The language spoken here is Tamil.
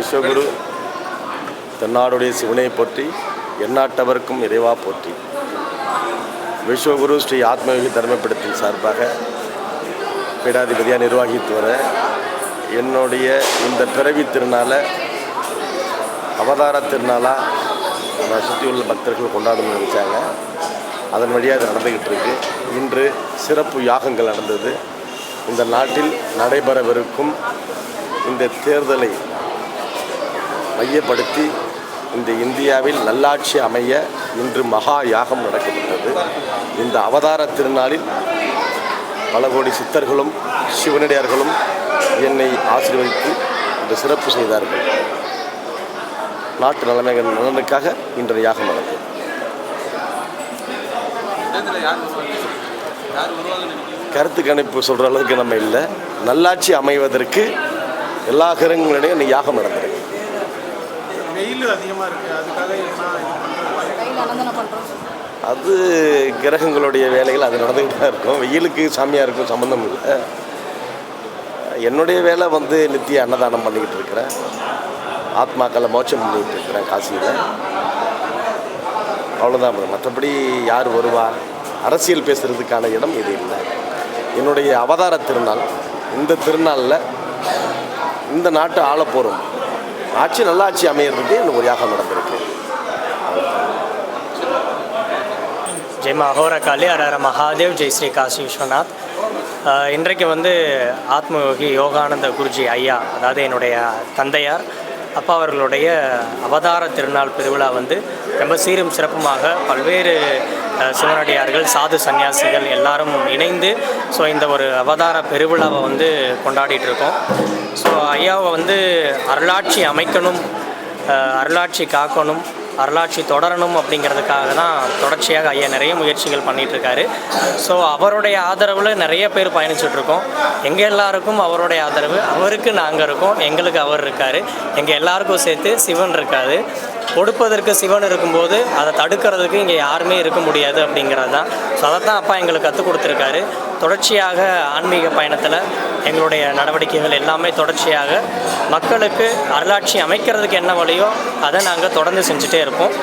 விஸ்வகுரு தென்னாடுடைய சிவனை போற்றி, எந்நாட்டவர்க்கும் இறைவா போற்றி. விஸ்வகுரு ஸ்ரீ ஆத்மயோகி தர்மப்பீடத்தின் சார்பாக பீடாதிபதியாக நிர்வாகித்து வர என்னுடைய இந்த பிறவி திருநாளை அவதார திருநாளாக அதை சுற்றியுள்ள பக்தர்கள் கொண்டாடணும்னு நினச்சாங்க. அதன் வழியாக அது நடந்துக்கிட்டு இருக்கு. இன்று சிறப்பு யாகங்கள் நடந்தது. இந்த நாட்டில் நடைபெறவிருக்கும் இந்த தேர்தலை மையப்படுத்தி இந்த இந்தியாவில் நல்லாட்சி அமைய இன்று மகா யாகம் நடக்கப்பட்டது. இந்த அவதார திருநாளில் பல கோடி சித்தர்களும் சிவனடியார்களும் என்னை ஆசீர்வதித்து இந்த சிறப்பு செய்தார்கள். நாட்டு நலனுக்காக இன்றைய யாகம் நடந்தது. கருத்து கணிப்பு சொல்கிற அளவுக்கு நம்ம இல்லை. நல்லாட்சி அமைவதற்கு எல்லா கிரகங்களிடையும் இன்னைக்கு யாகம் நடந்திருக்கு. அது கிரகங்களுடைய வேலைகள் அது நடந்துக்கிட்டு தான் இருக்கும். வெயிலுக்கு சாமியாருக்கும் சம்மந்தம் இல்லை. என்னுடைய வேலை நித்திய அன்னதானம் பண்ணிக்கிட்டு இருக்கிறேன். ஆத்மாக்களை மோட்சம் பண்ணிக்கிட்டு இருக்கிறேன் காசியில். அவ்வளோதான். மற்றபடி யார் வருவா, அரசியல் பேசுகிறதுக்கான இடம் இது இல்லை. என்னுடைய அவதார திருநாள். இந்த திருநாளில் இந்த நாட்டு ஆள போகிறோம், ஆட்சி நல்லாட்சி அமையிறதுக்கு எனக்கு ஒரு யாகம் நடந்திருக்கு. ஜெய் மகோரகாளி, ஹர மகாதேவ், ஜெய் ஸ்ரீ காசி விஸ்வநாத். இன்றைக்கு ஆத்மயோகி யோகானந்த குருஜி ஐயா, அதாவது என்னுடைய தந்தையார் அப்பா அவர்களுடைய அவதார திருநாள் பெருவிழா ரொம்ப சீரும் சிறப்புமாக பல்வேறு சிவனடியார்கள், சாது சன்னியாசிகள் எல்லாரும் இணைந்து இந்த ஒரு அவதார பெருவிழாவை கொண்டாடிட்டு இருக்கோம். ஐயாவை அருளாட்சி அமைக்கணும், அருளாட்சி காக்கணும், அருளாட்சி தொடரணும் அப்படிங்கிறதுக்காக தான் தொடர்ச்சியாக ஐயா நிறைய முயற்சிகள் பண்ணிகிட்ருக்காரு. அவருடைய ஆதரவில் நிறைய பேர் பயணிச்சுட்ருக்கோம். எங்கள் எல்லாருக்கும் அவருடைய ஆதரவு, அவருக்கு நாங்கள் இருக்கோம், எங்களுக்கு அவர் இருக்கார். எங்கள் எல்லாருக்கும் சேர்த்து சிவன் இருக்காது. கொடுப்பதற்கு சிவன் இருக்கும்போது அதை தடுக்கிறதுக்கு இங்கே யாருமே இருக்க முடியாது அப்படிங்கிறது தான். அதைத்தான் அப்பா எங்களுக்கு கற்றுக் கொடுத்துருக்காரு. தொடர்ச்சியாக ஆன்மீக பயணத்தில் எங்களுடைய நடவடிக்கைகள் எல்லாமே தொடர்ச்சியாக மக்களுக்கு அருளாட்சி அமைக்கிறதுக்கு என்ன வழியோ அதை நாங்கள் தொடர்ந்து செஞ்சுட்டே இருப்போம்.